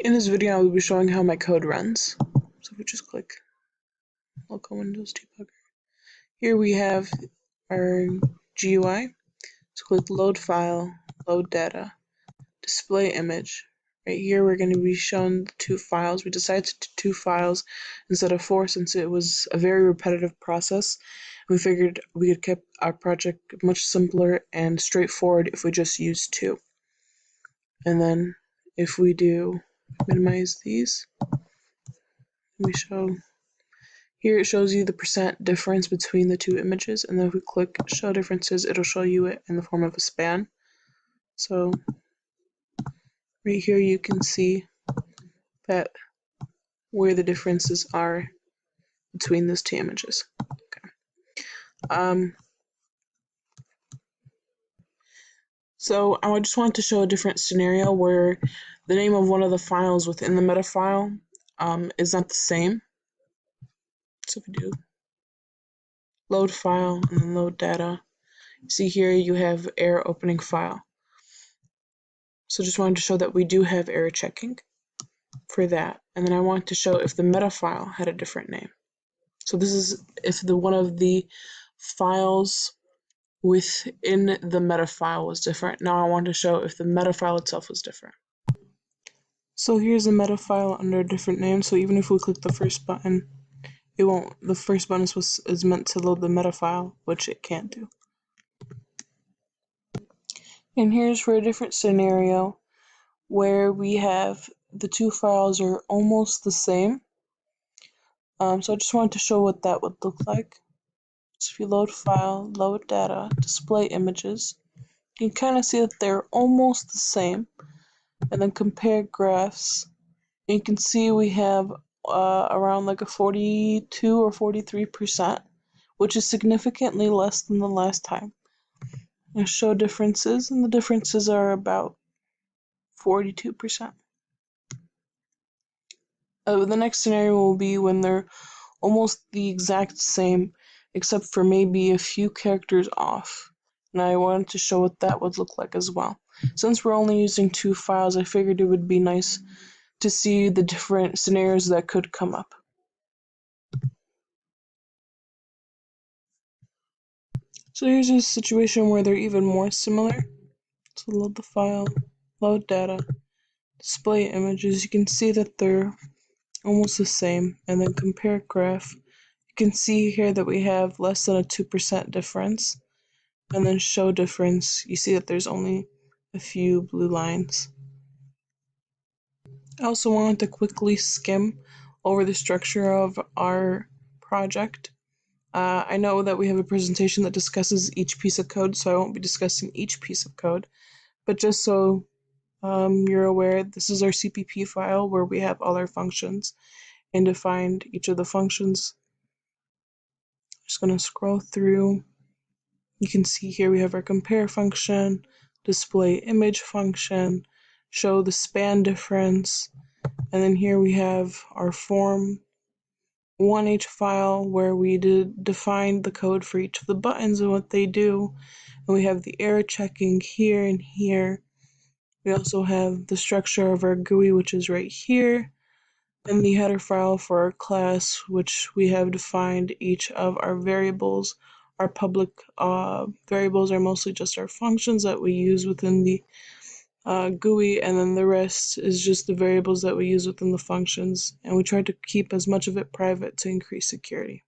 In this video, I will be showing how my code runs. So if we just click local Windows debugger. Here we have our GUI. So click load file, load data, display image. Right here we're going to be shown two files. We decided to do two files instead of four since it was a very repetitive process. We figured we could keep our project much simpler and straightforward if we just used two. And then if we do minimize these, we show here it shows you the percent difference between the two images, and then if we click show differences, it'll show you it in the form of a span. So right here you can see that where the differences are between those two images. Okay. So I just wanted to show a different scenario where the name of one of the files within the meta file is not the same. So if we do load file and then load data, see here you have error opening file. So just wanted to show that we do have error checking for that. And then I want to show if the meta file had a different name. So this is if one of the files within the meta file was different. Now I want to show if the meta file itself was different. So here's a meta file under a different name. So even if we click the first button, it won't. The first button is meant to load the meta file, which it can't do. And here's for a different scenario where we have the two files are almost the same. So I just wanted to show what that would look like. So if you load file, load data, display images, you can kind of see that they're almost the same. And then compare graphs. You can see we have around like a 42 or 43%, which is significantly less than the last time. I show differences, and the differences are about 42%. The next scenario will be when they're almost the exact same, except for maybe a few characters off. And I wanted to show what that would look like as well. Since we're only using two files, I figured it would be nice to see the different scenarios that could come up. So here's a situation where they're even more similar. So load the file, load data, display images. You can see that they're almost the same, and then compare graph. You can see here that we have less than a 2% difference, and then show difference. You see that there's only a few blue lines. I also wanted to quickly skim over the structure of our project. I know that we have a presentation that discusses each piece of code, so I won't be discussing each piece of code, but just so you're aware, this is our CPP file where we have all our functions and defined each of the functions. I'm just going to scroll through. You can see here we have our compare function, display image function, show the span difference, and then here we have our form 1H file where we defined the code for each of the buttons and what they do. And we have the error checking here and here. We also have the structure of our GUI, which is right here, and the header file for our class, which we have defined each of our variables. Our public variables are mostly just our functions that we use within the GUI, and then the rest is just the variables that we use within the functions, and we try to keep as much of it private to increase security.